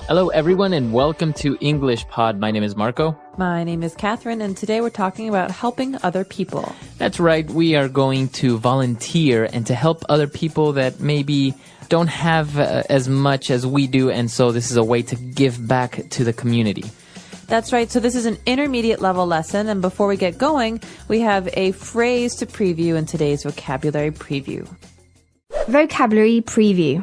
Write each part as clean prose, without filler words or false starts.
Hello, everyone, and welcome to English Pod. My name is Marco. My name is Catherine, and today we're talking about helping other people. That's right. We are going to volunteer and to help other people that maybe don't have as much as we do, and so this is a way to give back to the community. That's right. So this is an intermediate level lesson, and before we get going, we have a phrase to preview in today's vocabulary preview. Vocabulary preview.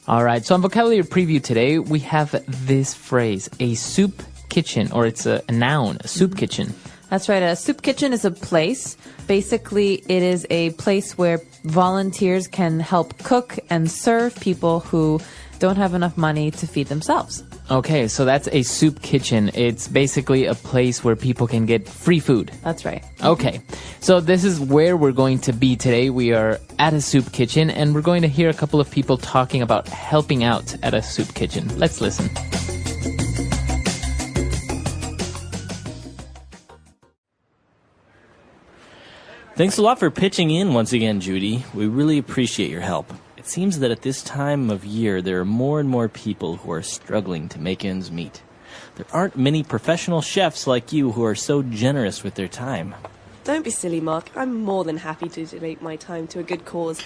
All right, so on vocabulary preview today, we have this phrase, a soup kitchen, or it's a noun, a soup kitchen. That's right. A soup kitchen is a place. Basically, it is a place where volunteers can help cook and serve people who don't have enough money to feed themselves. Okay, so that's a soup kitchen. It's basically a place where people can get free food. That's right. Okay, so this is where we're going to be today. We are at a soup kitchen, and we're going to hear a couple of people talking about helping out at a soup kitchen. Let's listen. Thanks a lot for pitching in once again, Judy. We really appreciate your help. It seems that at this time of year, there are more and more people who are struggling to make ends meet. There aren't many professional chefs like you who are so generous with their time. Don't be silly, Mark. I'm more than happy to donate my time to a good cause.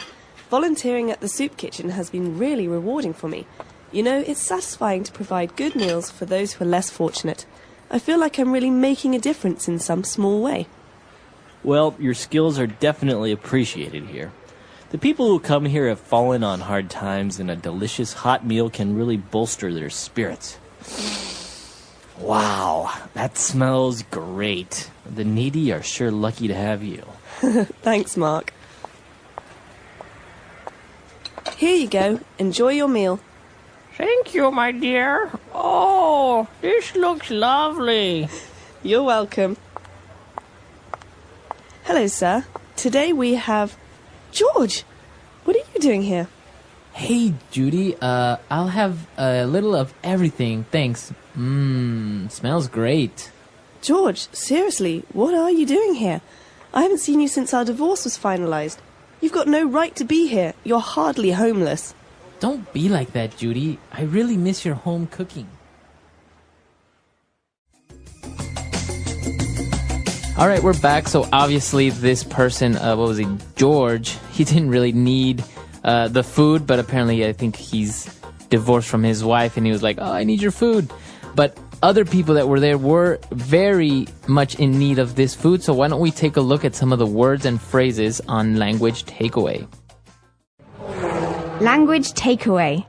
Volunteering at the soup kitchen has been really rewarding for me. You know, it's satisfying to provide good meals for those who are less fortunate. I feel like I'm really making a difference in some small way. Well, your skills are definitely appreciated here. The people who come here have fallen on hard times, and a delicious hot meal can really bolster their spirits. Wow, that smells great. The needy are sure lucky to have you. Thanks, Mark. Here you go. Enjoy your meal. Thank you, my dear. Oh, this looks lovely. You're welcome. Hello, sir. Today we have... George, what are you doing here? Hey, Judy, I'll have a little of everything, thanks. Smells great. George, seriously, what are you doing here? I haven't seen you since our divorce was finalized. You've got no right to be here. You're hardly homeless. Don't be like that, Judy. I really miss your home cooking. All right, we're back. So obviously this person, George, he didn't really need the food, but apparently I think he's divorced from his wife, and he was like, oh, I need your food. But other people that were there were very much in need of this food, so why don't we take a look at some of the words and phrases on Language Takeaway. Language takeaway.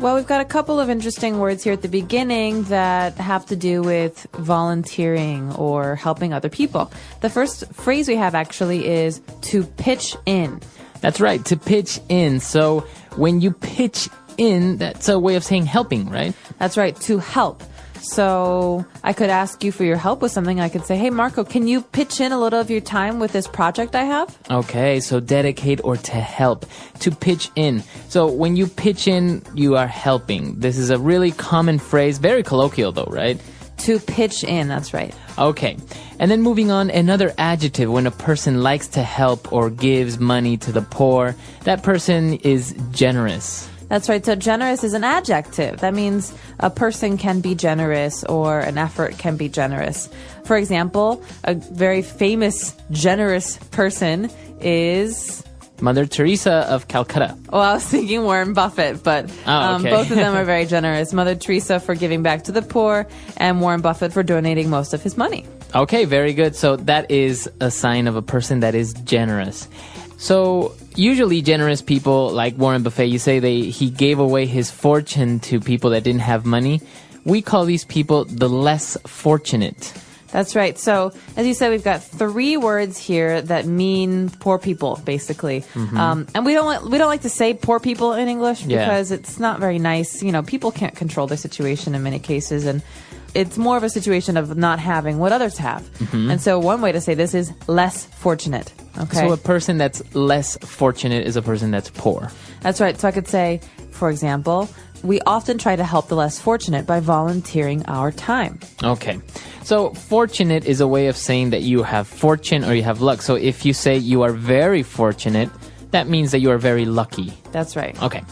Well, we've got a couple of interesting words here at the beginning that have to do with volunteering or helping other people. The first phrase we have actually is to pitch in. That's right, to pitch in. So when you pitch in, that's a way of saying helping, right? That's right, to help. So I could ask you for your help with something. I could say, hey, Marco, can you pitch in a little of your time with this project I have? Okay, so dedicate or to help, to pitch in. So when you pitch in, you are helping. This is a really common phrase, very colloquial though, right? To pitch in, that's right. Okay, and then moving on, another adjective when a person likes to help or gives money to the poor, that person is generous. That's right. So generous is an adjective. That means a person can be generous or an effort can be generous. For example, a very famous generous person is... Mother Teresa of Calcutta. Well, I was thinking Warren Buffett, but okay. Both of them are very generous. Mother Teresa for giving back to the poor and Warren Buffett for donating most of his money. Okay, very good. So that is a sign of a person that is generous. So usually generous people like Warren Buffett, you say he gave away his fortune to people that didn't have money. We call these people the less fortunate. That's right. So, as you said, we've got 3 words here that mean poor people, basically. Mm-hmm. And we don't like to say poor people in English because it's not very nice. You know, people can't control their situation in many cases, and it's more of a situation of not having what others have. Mm-hmm. And so one way to say this is less fortunate. Okay. So a person that's less fortunate is a person that's poor. That's right. So I could say, for example, we often try to help the less fortunate by volunteering our time. Okay. So fortunate is a way of saying that you have fortune or you have luck. So if you say you are very fortunate, that means that you are very lucky. That's right. Okay.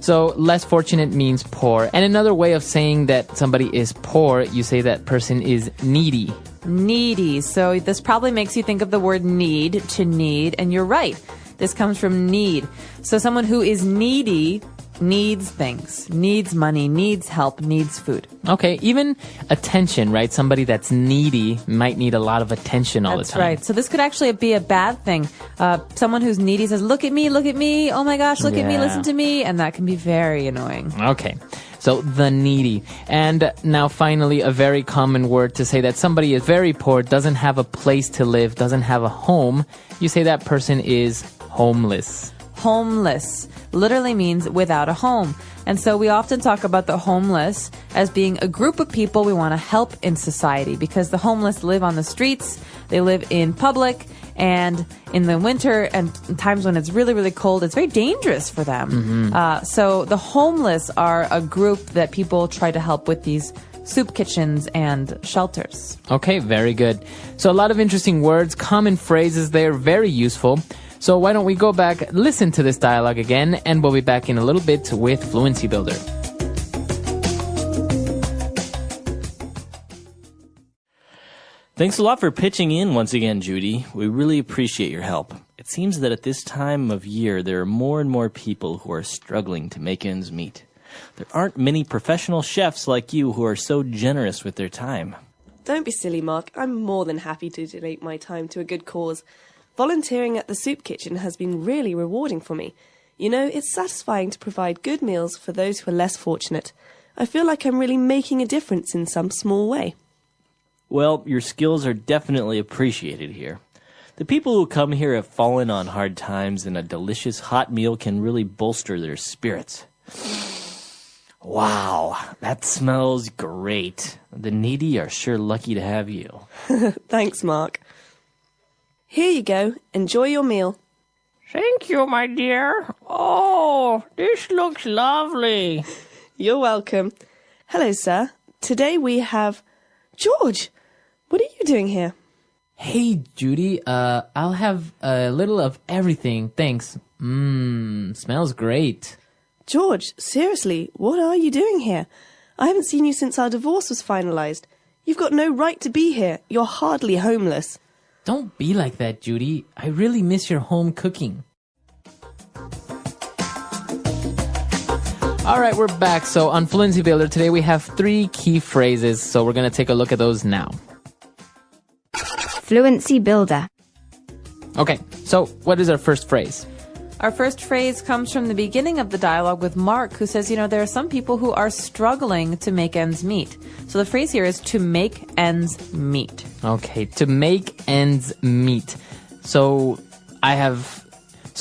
So less fortunate means poor. And another way of saying that somebody is poor, you say that person is needy. Needy. So this probably makes you think of the word need, to need, and you're right. This comes from need. So someone who is needy needs things, needs money, needs help, needs food. Okay, even attention, right? Somebody that's needy might need a lot of attention all the time. That's right. So this could actually be a bad thing. Someone who's needy says, look at me, oh my gosh, look at me, listen to me, and that can be very annoying. Okay, so the needy. And now finally, a very common word to say that somebody is very poor, doesn't have a place to live, doesn't have a home. You say that person is homeless. Homeless literally means without a home. And so we often talk about the homeless as being a group of people we want to help in society, because the homeless live on the streets, they live in public, and in the winter and times when it's really, really cold, it's very dangerous for them. So the homeless are a group that people try to help with these soup kitchens and shelters. Okay, very good. So a lot of interesting words, common phrases there, very useful. So why don't we go back, listen to this dialogue again, and we'll be back in a little bit with Fluency Builder. Thanks a lot for pitching in once again, Judy. We really appreciate your help. It seems that at this time of year, there are more and more people who are struggling to make ends meet. There aren't many professional chefs like you who are so generous with their time. Don't be silly, Mark. I'm more than happy to donate my time to a good cause. Volunteering at the soup kitchen has been really rewarding for me. You know, it's satisfying to provide good meals for those who are less fortunate. I feel like I'm really making a difference in some small way. Well, your skills are definitely appreciated here. The people who come here have fallen on hard times, and a delicious hot meal can really bolster their spirits. Wow, that smells great. The needy are sure lucky to have you. Thanks, Mark. Here you go. Enjoy your meal. Thank you, my dear. Oh, this looks lovely. You're welcome. Hello, sir. Today we have George. What are you doing here? Hey, Judy, I'll have a little of everything, thanks. Smells great. George, seriously, what are you doing here? I haven't seen you since our divorce was finalized. You've got no right to be here. You're hardly homeless. Don't be like that, Judy. I really miss your home cooking. All right, we're back. So on Fluency Builder today, we have 3 key phrases. So we're going to take a look at those now. Fluency Builder. Okay, so what is our first phrase? Our first phrase comes from the beginning of the dialogue with Mark, who says, there are some people who are struggling to make ends meet. So the phrase here is to make ends meet. Okay, to make ends meet. So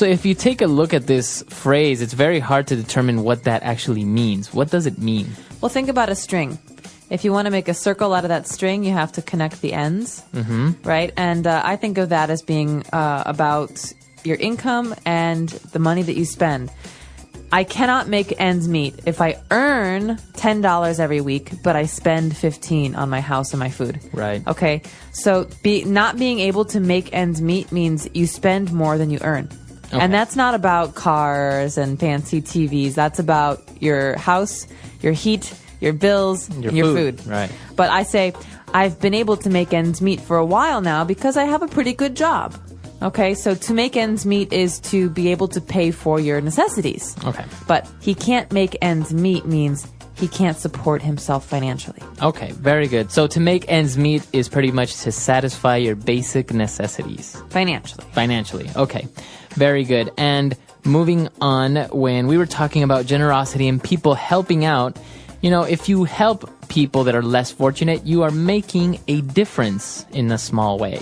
if you take a look at this phrase, it's very hard to determine what that actually means. What does it mean? Well, think about a string. If you want to make a circle out of that string, you have to connect the ends, right? And I think of that as being about your income and the money that you spend. I cannot make ends meet if I earn $10 every week, but I spend $15 on my house and my food. Right. Okay. So not being able to make ends meet means you spend more than you earn. Okay. And that's not about cars and fancy TVs. That's about your house, your heat, your bills, and your food. Right. But I say, I've been able to make ends meet for a while now because I have a pretty good job. Okay, so to make ends meet is to be able to pay for your necessities. Okay. But he can't make ends meet means he can't support himself financially. Okay, very good. So to make ends meet is pretty much to satisfy your basic necessities. Financially, okay. Very good. And moving on, when we were talking about generosity and people helping out, if you help people that are less fortunate, you are making a difference in a small way.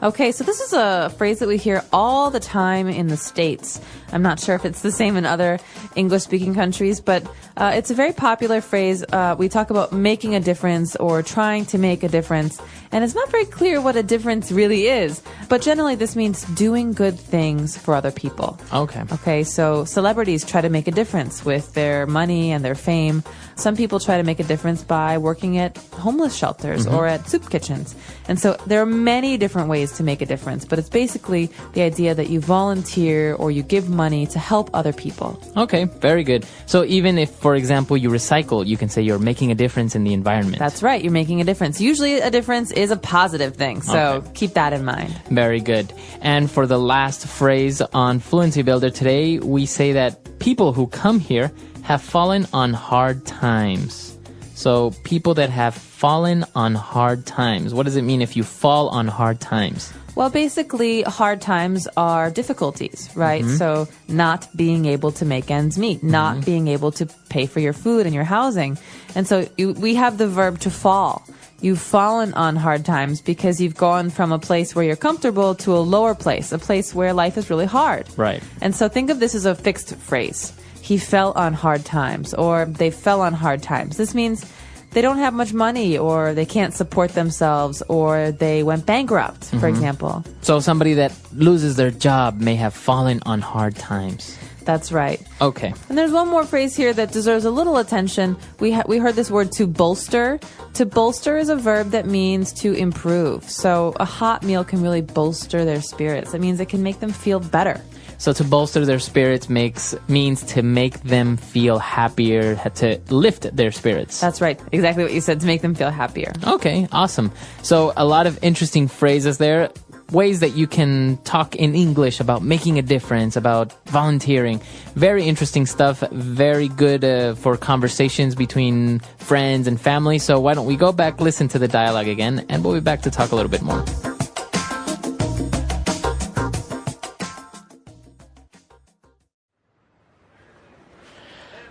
Okay, so this is a phrase that we hear all the time in the States. I'm not sure if it's the same in other English-speaking countries, but it's a very popular phrase. We talk about making a difference or trying to make a difference, and it's not very clear what a difference really is. But generally, this means doing good things for other people. Okay, so celebrities try to make a difference with their money and their fame. Some people try to make a difference by working at homeless shelters or at soup kitchens. And so there are many different ways to make a difference, but it's basically the idea that you volunteer or you give money to help other people. Okay, very good. So even if, for example, you recycle, you can say you're making a difference in the environment. That's right, you're making a difference. Usually a difference is a positive thing, so keep that in mind. Very good. And for the last phrase on Fluency Builder today, we say that people who come here have fallen on hard times. So people that have fallen on hard times. What does it mean if you fall on hard times? Well, basically, hard times are difficulties, right? So not being able to make ends meet, not being able to pay for your food and your housing. And so we have the verb to fall. You've fallen on hard times because you've gone from a place where you're comfortable to a lower place, a place where life is really hard. Right. And so think of this as a fixed phrase. He fell on hard times, or they fell on hard times. This means they don't have much money, or they can't support themselves, or they went bankrupt, for example. So somebody that loses their job may have fallen on hard times. That's right. Okay. And there's one more phrase here that deserves a little attention. We heard this word to bolster. To bolster is a verb that means to improve. So a hot meal can really bolster their spirits. That means it can make them feel better. So to bolster their spirits means to make them feel happier, to lift their spirits. That's right. Exactly what you said, to make them feel happier. Okay, awesome. So a lot of interesting phrases there. Ways that you can talk in English about making a difference, about volunteering. Very interesting stuff. Very good for conversations between friends and family. So why don't we go back, listen to the dialogue again, and we'll be back to talk a little bit more.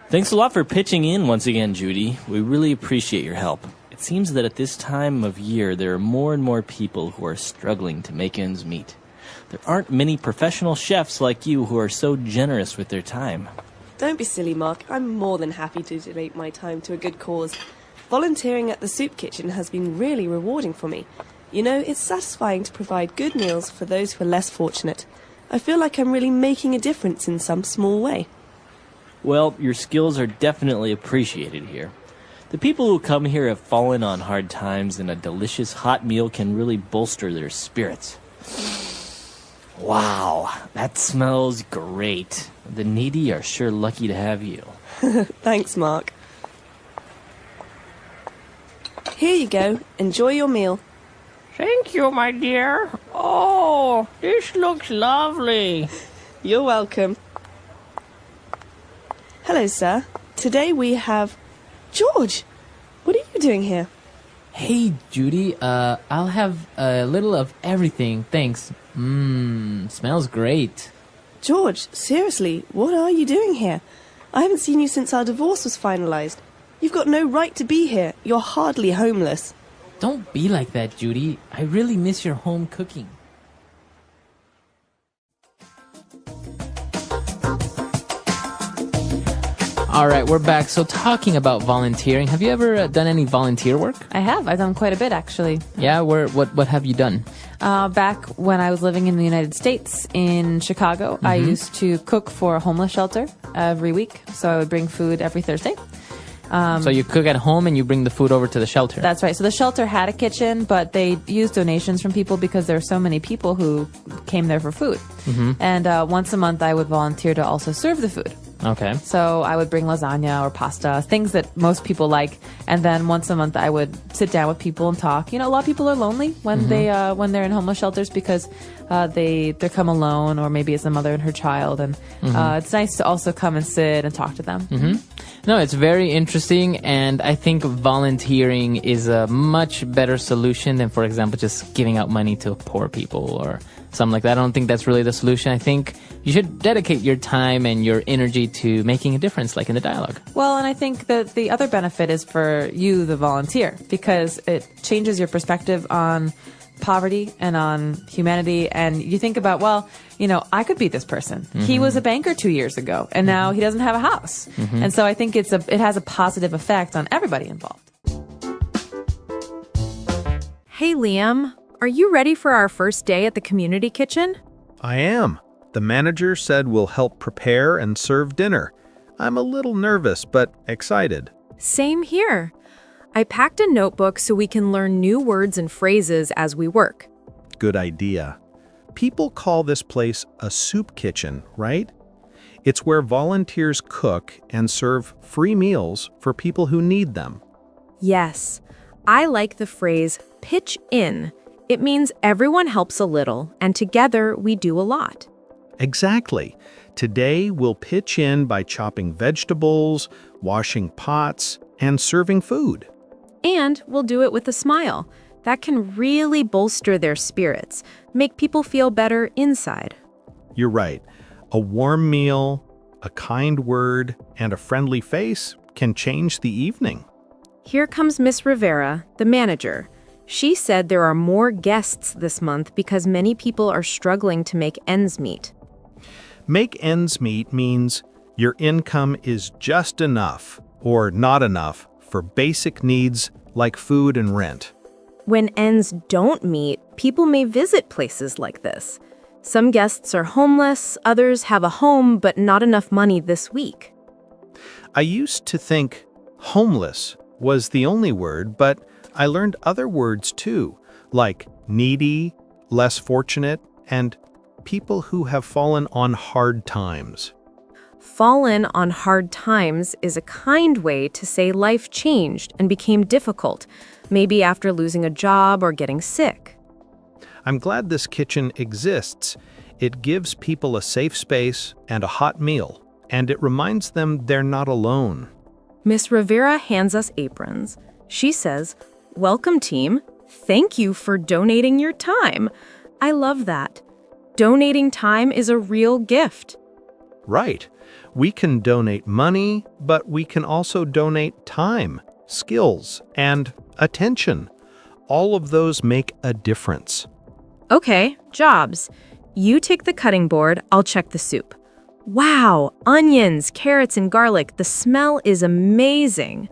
Thanks a lot for pitching in once again, Judy. We really appreciate your help. It seems that at this time of year, there are more and more people who are struggling to make ends meet. There aren't many professional chefs like you who are so generous with their time. Don't be silly, Mark. I'm more than happy to donate my time to a good cause. Volunteering at the soup kitchen has been really rewarding for me. You know, it's satisfying to provide good meals for those who are less fortunate. I feel like I'm really making a difference in some small way. Well, your skills are definitely appreciated here. The people who come here have fallen on hard times, and a delicious hot meal can really bolster their spirits. Wow, that smells great. The needy are sure lucky to have you. Thanks, Mark. Here you go. Enjoy your meal. Thank you, my dear. Oh, this looks lovely. You're welcome. Hello, sir. Today we have... George, what are you doing here? Hey, Judy, I'll have a little of everything, thanks. Smells great. George, seriously, what are you doing here? I haven't seen you since our divorce was finalized. You've got no right to be here. You're hardly homeless. Don't be like that, Judy. I really miss your home cooking. All right, we're back. So talking about volunteering, have you ever done any volunteer work? I have. I've done quite a bit, actually. Yeah, what have you done? Back when I was living in the United States, in Chicago, I used to cook for a homeless shelter every week. So I would bring food every Thursday. So you cook at home and you bring the food over to the shelter? That's right. So the shelter had a kitchen, but they used donations from people because there were so many people who came there for food. And once a month, I would volunteer to also serve the food. Okay. So I would bring lasagna or pasta, things that most people like, and then once a month I would sit down with people and talk. You know, a lot of people are lonely when they're in homeless shelters because they come alone, or maybe it's a mother and her child, and it's nice to also come and sit and talk to them. No, it's very interesting, and I think volunteering is a much better solution than, for example, just giving out money to poor people or something like that. I don't think that's really the solution. I think you should dedicate your time and your energy to making a difference, like in the dialogue. Well, and I think that the other benefit is for you, the volunteer, because it changes your perspective on poverty and on humanity. And you think about, well, you know, I could be this person. He was a banker 2 years ago, and now he doesn't have a house. And so I think it has a positive effect on everybody involved. Hey, Liam, are you ready for our first day at the community kitchen? I am. The manager said we'll help prepare and serve dinner. I'm a little nervous, but excited. Same here. I packed a notebook so we can learn new words and phrases as we work. good idea. People call this place a soup kitchen, right? It's where volunteers cook and serve free meals for people who need them. Yes, I like the phrase pitch in. It means everyone helps a little, and together we do a lot. Exactly. Today we'll pitch in by chopping vegetables, washing pots, and serving food. And we'll do it with a smile. That can really bolster their spirits, make people feel better inside. You're right. A warm meal, a kind word, and a friendly face can change the evening. Here comes Miss Rivera, the manager. She said there are more guests this month because many people are struggling to make ends meet. Make ends meet means your income is just enough or not enough for basic needs like food and rent. When ends don't meet, people may visit places like this. Some guests are homeless, others have a home but not enough money this week. I used to think homeless was the only word, but I learned other words too, like needy, less fortunate, and people who have fallen on hard times. Fallen on hard times is a kind way to say life changed and became difficult, maybe after losing a job or getting sick. I'm glad this kitchen exists. It gives people a safe space and a hot meal, and it reminds them they're not alone. Miss Rivera hands us aprons. She says, "Welcome, team. Thank you for donating your time." I love that. Donating time is a real gift. Right. We can donate money, but we can also donate time, skills, and attention. All of those make a difference. Okay, jobs. You take the cutting board, I'll check the soup. Wow, onions, carrots, and garlic. The smell is amazing.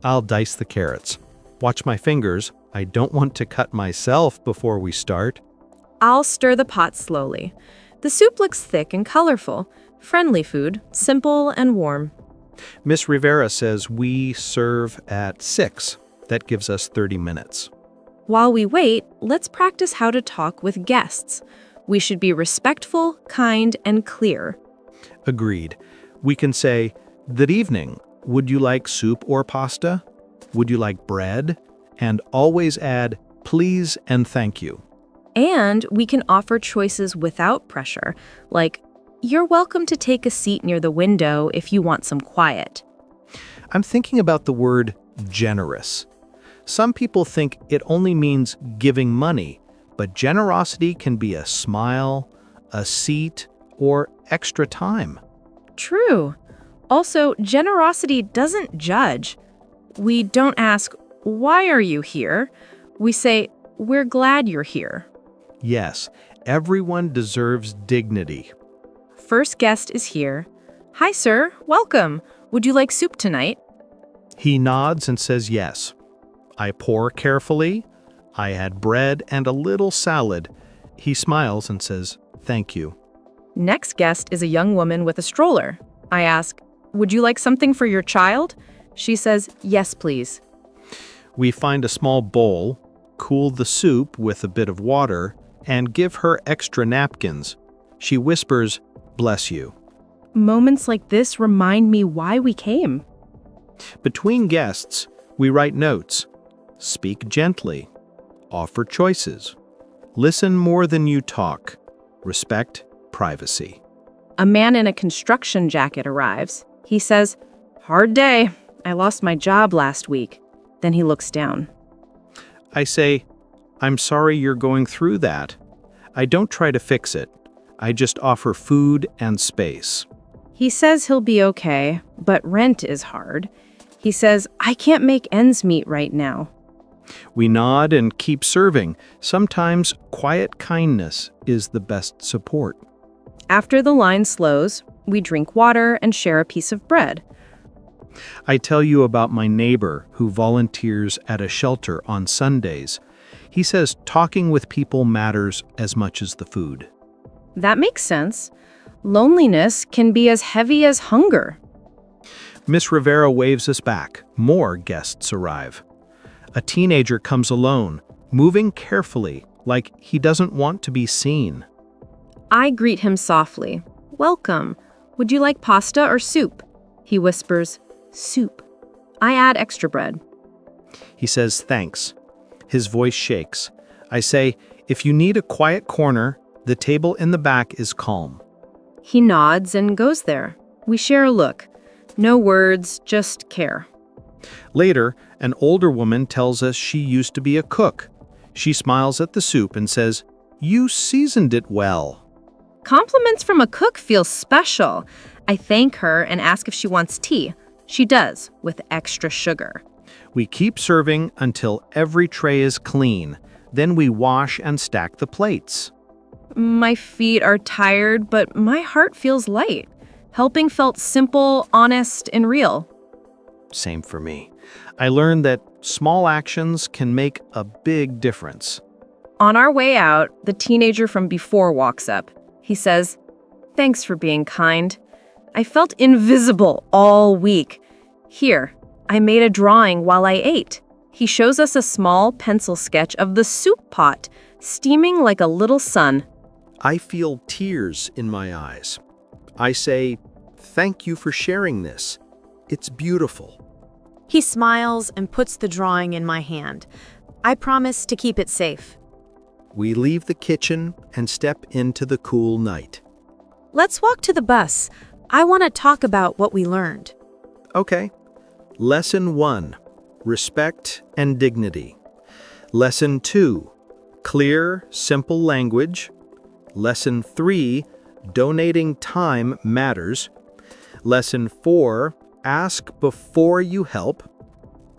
I'll dice the carrots. Watch my fingers. I don't want to cut myself before we start. I'll stir the pot slowly. The soup looks thick and colorful. Friendly food, simple and warm. Miss Rivera says we serve at 6. That gives us 30 minutes. While we wait, let's practice how to talk with guests. We should be respectful, kind, and clear. Agreed. We can say, "Good evening. Would you like soup or pasta? Would you like bread?" And always add, "Please and thank you." And we can offer choices without pressure, like, "You're welcome to take a seat near the window if you want some quiet." I'm thinking about the word generous. Some people think it only means giving money, but generosity can be a smile, a seat, or extra time. True. Also, generosity doesn't judge. We don't ask, "Why are you here?" We say, "We're glad you're here." Yes, everyone deserves dignity. First guest is here. "Hi, sir. Welcome. Would you like soup tonight?" He nods and says yes. I pour carefully. I add bread and a little salad. He smiles and says, "Thank you." Next guest is a young woman with a stroller. I ask, "Would you like something for your child?" She says, "Yes, please." We find a small bowl, cool the soup with a bit of water, and give her extra napkins. She whispers, "Bless you." Moments like this remind me why we came. Between guests, we write notes. Speak gently. Offer choices. Listen more than you talk. Respect privacy. A man in a construction jacket arrives. He says, "Hard day. I lost my job last week." Then he looks down. I say, "I'm sorry you're going through that." I don't try to fix it. I just offer food and space. He says he'll be okay, but rent is hard. He says, "I can't make ends meet right now." We nod and keep serving. Sometimes quiet kindness is the best support. After the line slows, we drink water and share a piece of bread. I tell you about my neighbor who volunteers at a shelter on Sundays. He says talking with people matters as much as the food. That makes sense. Loneliness can be as heavy as hunger. Miss Rivera waves us back. More guests arrive. A teenager comes alone, moving carefully, like he doesn't want to be seen. I greet him softly. Welcome. Would you like pasta or soup? He whispers, soup. I add extra bread. He says thanks. His voice shakes. I say, if you need a quiet corner, the table in the back is calm. He nods and goes there. We share a look. No words, just care. Later, an older woman tells us she used to be a cook. She smiles at the soup and says, "You seasoned it well." Compliments from a cook feel special. I thank her and ask if she wants tea. She does, with extra sugar. We keep serving until every tray is clean. Then we wash and stack the plates. My feet are tired, but my heart feels light. Helping felt simple, honest, and real. Same for me. I learned that small actions can make a big difference. On our way out, the teenager from before walks up. He says, "Thanks for being kind. I felt invisible all week. Here, I made a drawing while I ate." He shows us a small pencil sketch of the soup pot, steaming like a little sun. I feel tears in my eyes. I say, "Thank you for sharing this. It's beautiful." He smiles and puts the drawing in my hand. I promise to keep it safe. We leave the kitchen and step into the cool night. Let's walk to the bus. I want to talk about what we learned. Okay. Lesson 1, respect and dignity. Lesson 2, clear, simple language. Lesson 3, donating time matters. Lesson 4, ask before you help.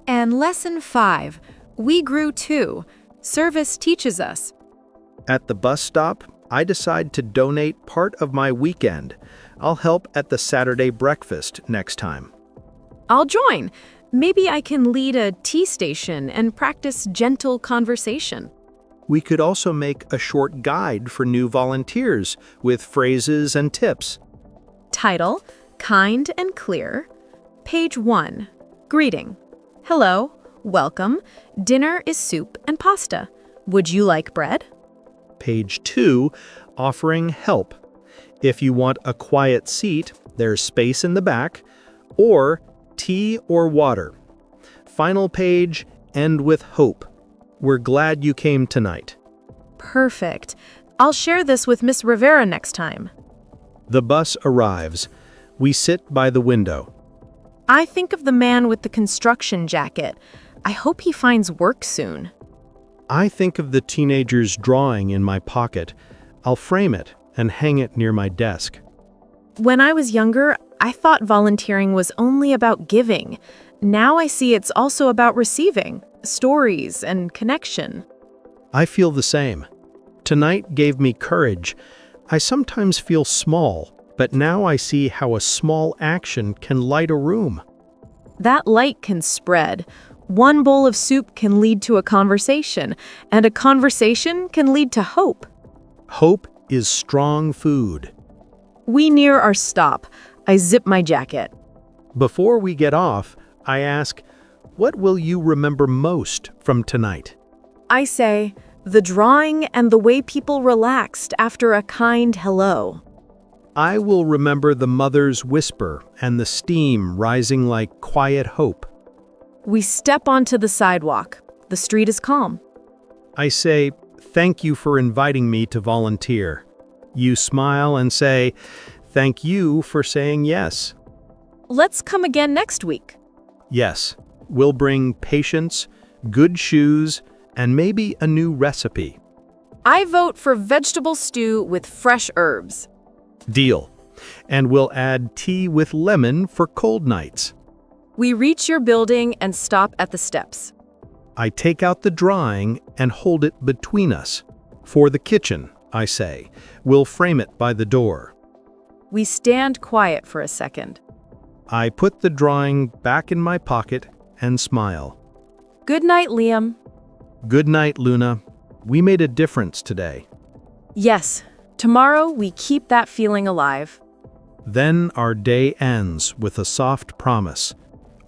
And lesson 5, we grew too. Service teaches us. At the bus stop, I decide to donate part of my weekend. I'll help at the Saturday breakfast next time. I'll join. Maybe I can lead a tea station and practice gentle conversation. We could also make a short guide for new volunteers with phrases and tips. Title, Kind and Clear. Page 1, Greeting. Hello, welcome. Dinner is soup and pasta. Would you like bread? Page 2, offering help. If you want a quiet seat, there's space in the back, or tea or water. Final page, end with hope. We're glad you came tonight. Perfect. I'll share this with Miss Rivera next time. The bus arrives. We sit by the window. I think of the man with the construction jacket. I hope he finds work soon. I think of the teenager's drawing in my pocket. I'll frame it and hang it near my desk. When I was younger, I thought volunteering was only about giving. Now I see it's also about receiving stories and connection. I feel the same. Tonight gave me courage. I sometimes feel small, but now I see how a small action can light a room. That light can spread. One bowl of soup can lead to a conversation, and a conversation can lead to hope. Hope is strong food. We near our stop. I zip my jacket. Before we get off, I ask, what will you remember most from tonight? I say, the drawing and the way people relaxed after a kind hello. I will remember the mother's whisper and the steam rising like quiet hope. We step onto the sidewalk. The street is calm. I say, thank you for inviting me to volunteer. You smile and say, thank you for saying yes. Let's come again next week. Yes, we'll bring patience, good shoes, and maybe a new recipe. I vote for vegetable stew with fresh herbs. Deal. And we'll add tea with lemon for cold nights. We reach your building and stop at the steps. I take out the drawing and hold it between us. For the kitchen, I say. We'll frame it by the door. We stand quiet for a second. I put the drawing back in my pocket and smile. Good night, Liam. Good night, Luna. We made a difference today. Yes. Tomorrow, we keep that feeling alive. Then our day ends with a soft promise.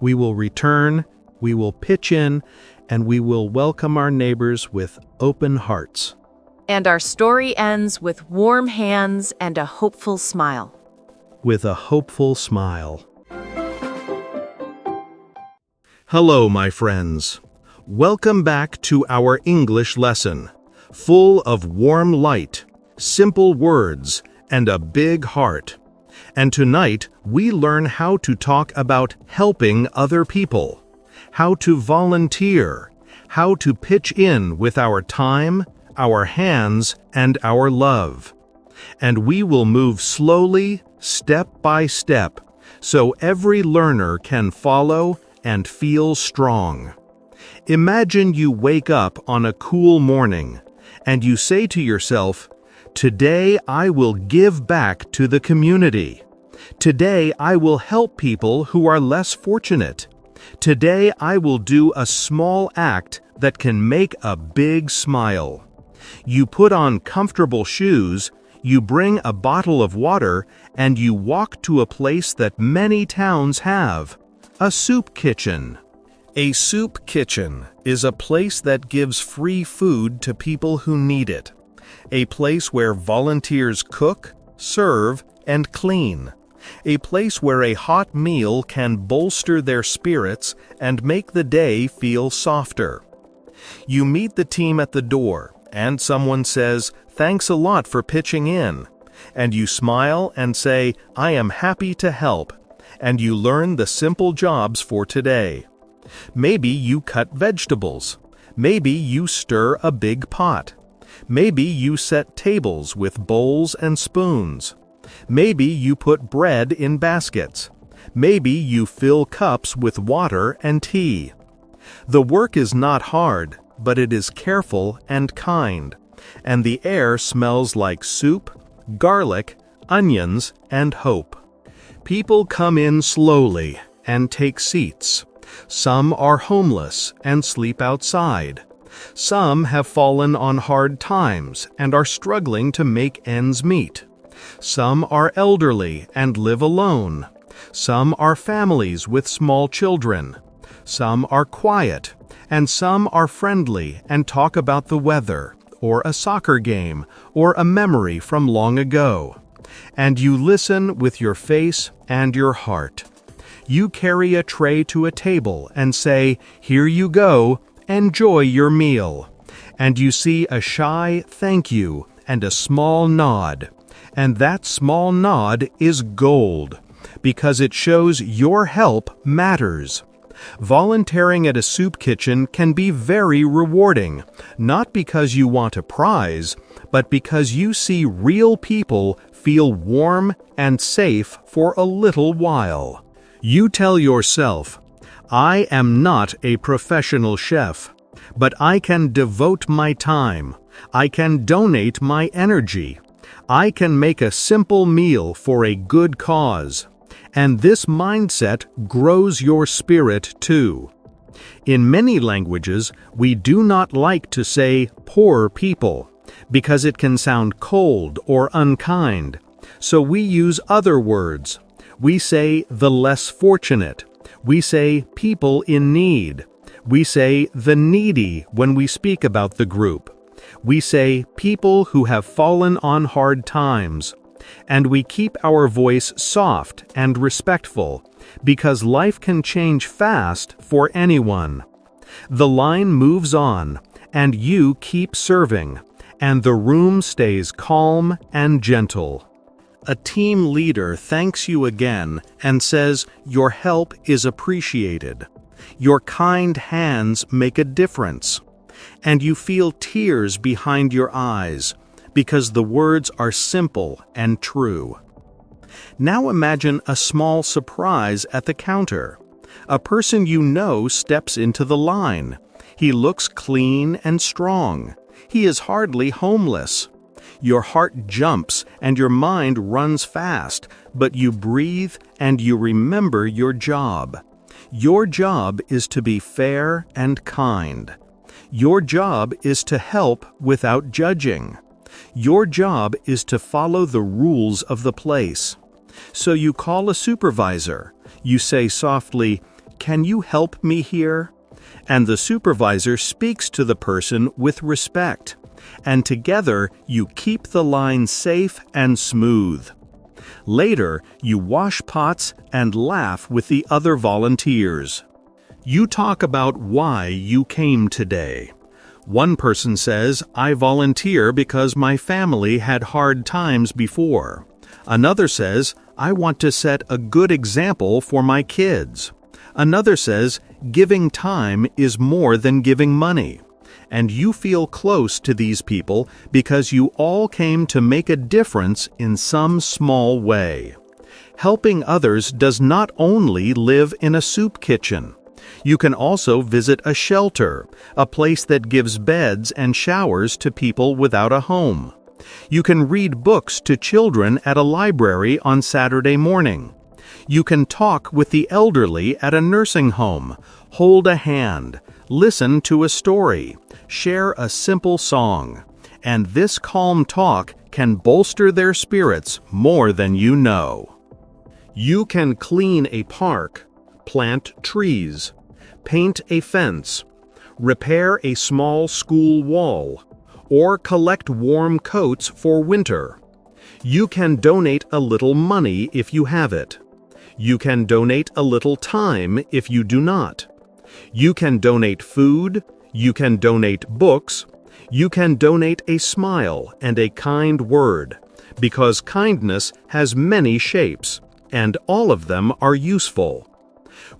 We will return, we will pitch in, and we will welcome our neighbors with open hearts. And our story ends with warm hands and a hopeful smile. With a hopeful smile. Hello, my friends. Welcome back to our English lesson, full of warm light, simple words, and a big heart. And tonight, we learn how to talk about helping other people, how to volunteer, how to pitch in with our time, our hands, and our love. And we will move slowly, step by step, so every learner can follow and feel strong. Imagine you wake up on a cool morning, and you say to yourself, "Today I will give back to the community. Today I will help people who are less fortunate. Today I will do a small act that can make a big smile." You put on comfortable shoes, you bring a bottle of water, and you walk to a place that many towns have, a soup kitchen. A soup kitchen is a place that gives free food to people who need it, a place where volunteers cook, serve, and clean, a place where a hot meal can bolster their spirits and make the day feel softer. You meet the team at the door, and someone says, "Thanks a lot for pitching in." And you smile and say, "I am happy to help." And you learn the simple jobs for today. Maybe you cut vegetables. Maybe you stir a big pot. Maybe you set tables with bowls and spoons. Maybe you put bread in baskets. Maybe you fill cups with water and tea. The work is not hard, but it is careful and kind, and the air smells like soup, garlic, onions, and hope. People come in slowly and take seats. Some are homeless and sleep outside. Some have fallen on hard times and are struggling to make ends meet. Some are elderly and live alone. Some are families with small children. Some are quiet, and some are friendly and talk about the weather, or a soccer game, or a memory from long ago. And you listen with your face and your heart. You carry a tray to a table and say, "Here you go, enjoy your meal." And you see a shy thank you and a small nod. And that small nod is gold, because it shows your help matters. Volunteering at a soup kitchen can be very rewarding, not because you want a prize, but because you see real people feel warm and safe for a little while. You tell yourself, "I am not a professional chef, but I can devote my time. I can donate my energy. I can make a simple meal for a good cause." And this mindset grows your spirit too. In many languages, we do not like to say poor people, because it can sound cold or unkind. So we use other words. We say the less fortunate. We say people in need. We say the needy when we speak about the group. We say people who have fallen on hard times. And we keep our voice soft and respectful, because life can change fast for anyone. The line moves on, and you keep serving, and the room stays calm and gentle. A team leader thanks you again and says your help is appreciated. Your kind hands make a difference. And you feel tears behind your eyes, because the words are simple and true. Now imagine a small surprise at the counter. A person you know steps into the line. He looks clean and strong. He is hardly homeless. Your heart jumps and your mind runs fast, but you breathe and you remember your job. Your job is to be fair and kind. Your job is to help without judging. Your job is to follow the rules of the place. So you call a supervisor. You say softly, "Can you help me here?" And the supervisor speaks to the person with respect. and together you keep the line safe and smooth. Later, you wash pots and laugh with the other volunteers. You talk about why you came today. One person says, "I volunteer because my family had hard times before." Another says, "I want to set a good example for my kids." Another says, "Giving time is more than giving money." And you feel close to these people because you all came to make a difference in some small way. Helping others does not only live in a soup kitchen. You can also visit a shelter, a place that gives beds and showers to people without a home. You can read books to children at a library on Saturday morning. You can talk with the elderly at a nursing home, hold a hand, listen to a story, share a simple song. And this calm talk can bolster their spirits more than you know. You can clean a park, plant trees, paint a fence, repair a small school wall, or collect warm coats for winter. You can donate a little money if you have it. You can donate a little time if you do not. You can donate food, you can donate books, you can donate a smile and a kind word, because kindness has many shapes, and all of them are useful.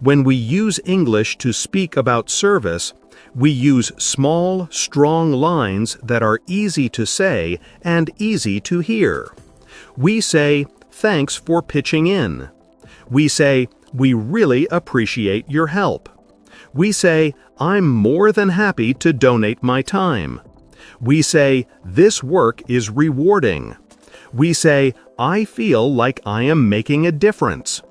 When we use English to speak about service, we use small, strong lines that are easy to say and easy to hear. We say, "Thanks for pitching in." We say, "We really appreciate your help." We say, "I'm more than happy to donate my time." We say, "This work is rewarding." We say, "I feel like I am making a difference."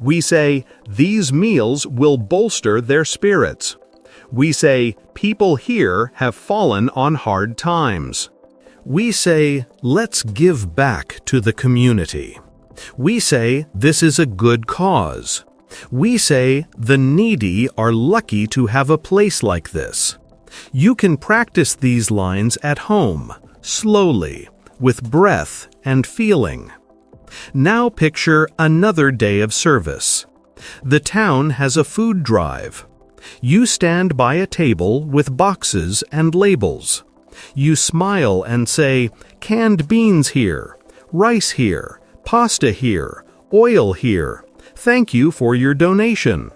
We say, "These meals will bolster their spirits." We say, "People here have fallen on hard times." We say, "Let's give back to the community." We say, "This is a good cause." We say, "The needy are lucky to have a place like this." You can practice these lines at home, slowly, with breath and feeling. Now picture another day of service. The town has a food drive. You stand by a table with boxes and labels. You smile and say, "Canned beans here, rice here, pasta here, oil here. Thank you for your donation."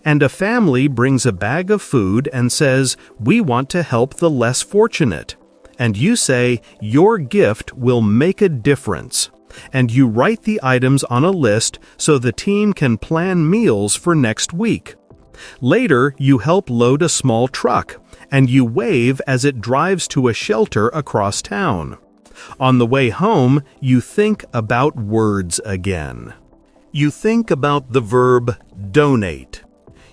And a family brings a bag of food and says, "We want to help the less fortunate." And you say, "Your gift will make a difference." And you write the items on a list so the team can plan meals for next week. Later, you help load a small truck, and you wave as it drives to a shelter across town. On the way home, you think about words again. You think about the verb donate.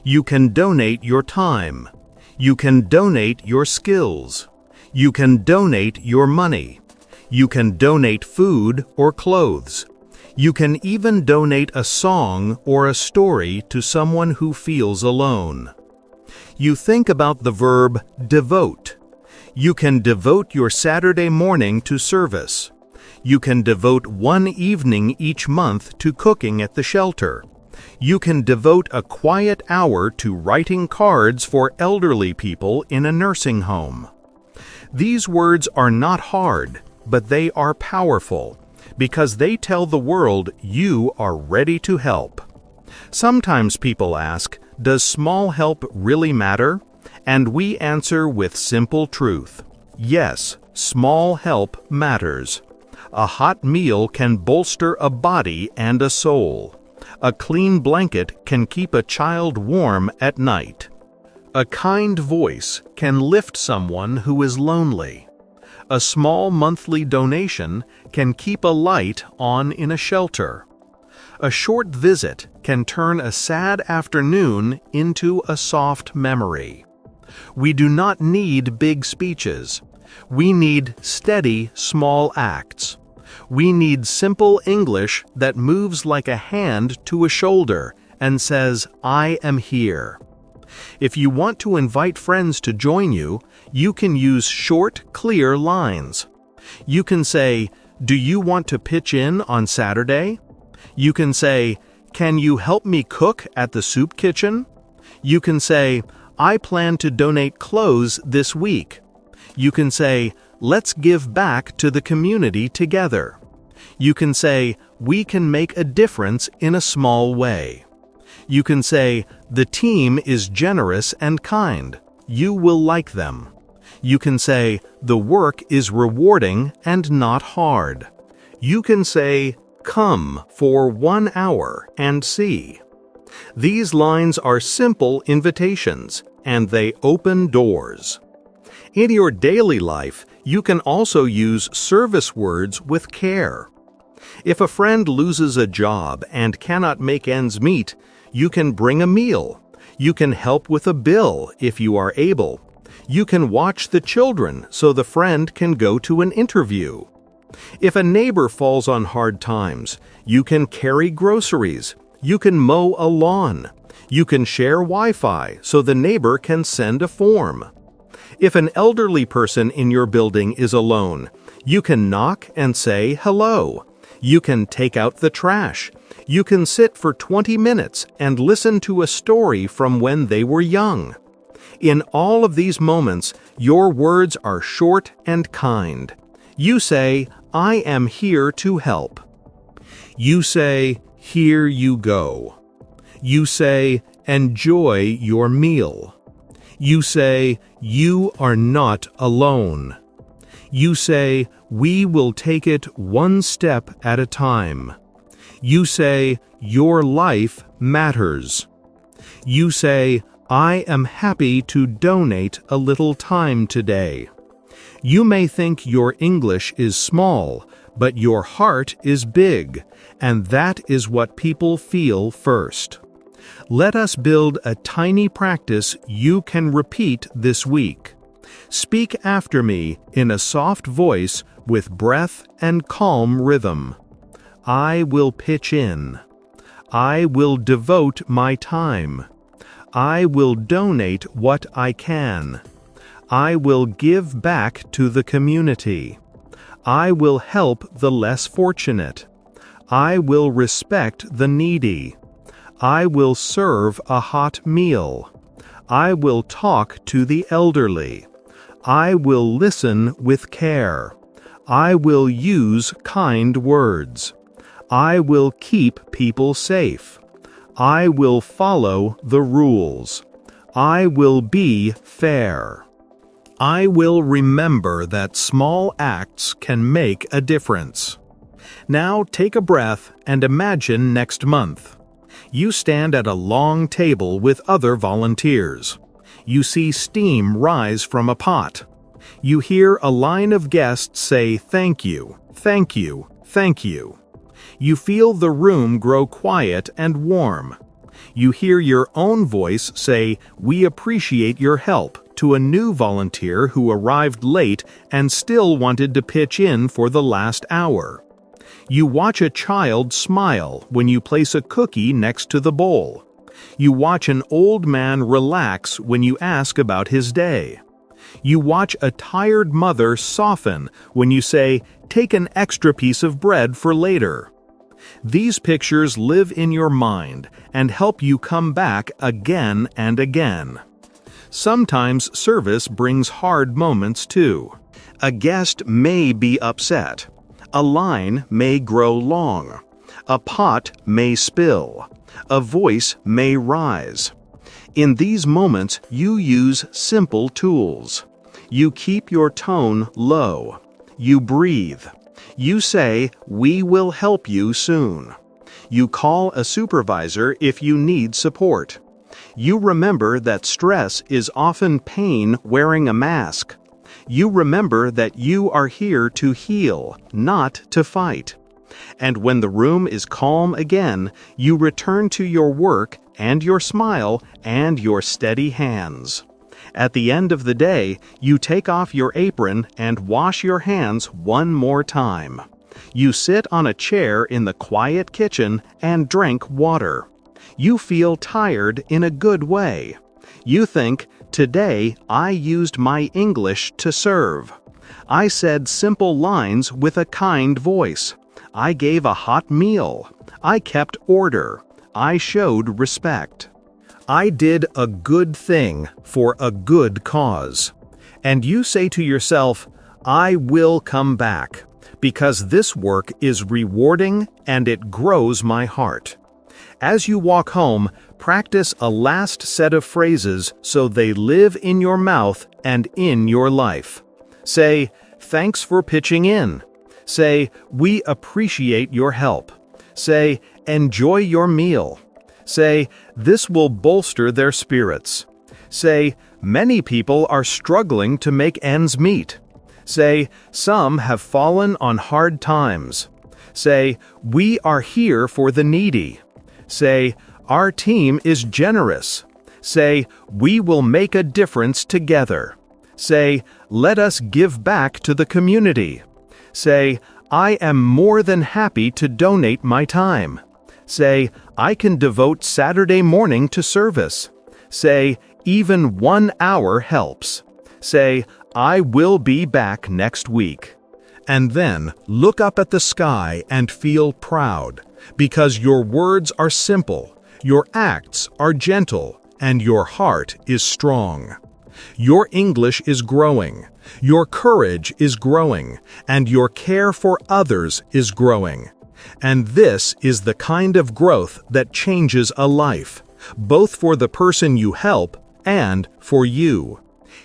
You can donate your time. You can donate your skills. You can donate your money. You can donate food or clothes. You can even donate a song or a story to someone who feels alone. You think about the verb devote. You can devote your Saturday morning to service. You can devote one evening each month to cooking at the shelter. You can devote a quiet hour to writing cards for elderly people in a nursing home. These words are not hard, but they are powerful, because they tell the world you are ready to help. Sometimes people ask, does small help really matter? And we answer with simple truth. Yes, small help matters. A hot meal can bolster a body and a soul. A clean blanket can keep a child warm at night. A kind voice can lift someone who is lonely. A small monthly donation can keep a light on in a shelter. A short visit can turn a sad afternoon into a soft memory. We do not need big speeches. We need steady, small acts. We need simple English that moves like a hand to a shoulder and says, "I am here." If you want to invite friends to join you, you can use short, clear lines. You can say, "Do you want to pitch in on Saturday?" You can say, "Can you help me cook at the soup kitchen?" You can say, "I plan to donate clothes this week." You can say, "Let's give back to the community together." You can say, "We can make a difference in a small way." You can say, "The team is generous and kind. You will like them." You can say, "The work is rewarding and not hard." You can say, "Come for 1 hour and see." These lines are simple invitations, and they open doors. In your daily life, you can also use service words with care. If a friend loses a job and cannot make ends meet, you can bring a meal. You can help with a bill if you are able. You can watch the children so the friend can go to an interview. If a neighbor falls on hard times, you can carry groceries. You can mow a lawn. You can share Wi-Fi so the neighbor can send a form. If an elderly person in your building is alone, you can knock and say hello. You can take out the trash. You can sit for 20 minutes and listen to a story from when they were young. In all of these moments, your words are short and kind. You say, "I am here to help." You say, "Here you go." You say, "Enjoy your meal." You say, "You are not alone." You say, "We will take it one step at a time." You say, "Your life matters." You say, "I am happy to donate a little time today." You may think your English is small, but your heart is big, and that is what people feel first. Let us build a tiny practice you can repeat this week. Speak after me in a soft voice with breath and calm rhythm. I will pitch in. I will devote my time. I will donate what I can. I will give back to the community. I will help the less fortunate. I will respect the needy. I will serve a hot meal. I will talk to the elderly. I will listen with care. I will use kind words. I will keep people safe. I will follow the rules. I will be fair. I will remember that small acts can make a difference. Now take a breath and imagine next month. You stand at a long table with other volunteers. You see steam rise from a pot. You hear a line of guests say thank you, thank you, thank you. You feel the room grow quiet and warm. You hear your own voice say, "We appreciate your help," to a new volunteer who arrived late and still wanted to pitch in for the last hour. You watch a child smile when you place a cookie next to the bowl. You watch an old man relax when you ask about his day. You watch a tired mother soften when you say, "Take an extra piece of bread for later." These pictures live in your mind and help you come back again and again. Sometimes service brings hard moments too. A guest may be upset. A line may grow long. A pot may spill. A voice may rise. In these moments, you use simple tools. You keep your tone low. You breathe. You say, "We will help you soon." You call a supervisor if you need support. You remember that stress is often pain wearing a mask. You remember that you are here to heal, not to fight. And when the room is calm again, you return to your work and your smile and your steady hands. At the end of the day, you take off your apron and wash your hands one more time. You sit on a chair in the quiet kitchen and drink water. You feel tired in a good way. You think, today I used my English to serve. I said simple lines with a kind voice. I gave a hot meal. I kept order. I showed respect. I did a good thing for a good cause. And you say to yourself, I will come back, because this work is rewarding and it grows my heart. As you walk home, practice a last set of phrases so they live in your mouth and in your life. Say, thanks for pitching in. Say, we appreciate your help. Say, enjoy your meal. Say, this will bolster their spirits. Say, many people are struggling to make ends meet. Say, some have fallen on hard times. Say, we are here for the needy. Say, our team is generous. Say, we will make a difference together. Say, let us give back to the community. Say, I am more than happy to donate my time. Say, I can devote Saturday morning to service. Say, even 1 hour helps. Say, I will be back next week. And then look up at the sky and feel proud, because your words are simple, your acts are gentle, and your heart is strong. Your English is growing, your courage is growing, and your care for others is growing. And this is the kind of growth that changes a life, both for the person you help and for you.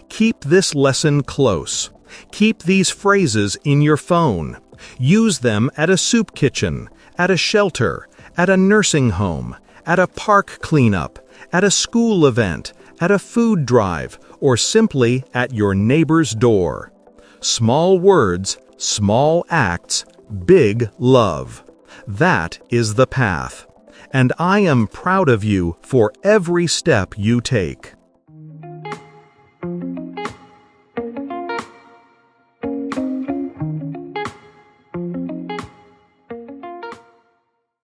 Keep this lesson close. Keep these phrases in your phone. Use them at a soup kitchen, at a shelter, at a nursing home, at a park cleanup, at a school event, at a food drive, or simply at your neighbor's door. Small words, small acts, big love. That is the path. And I am proud of you for every step you take.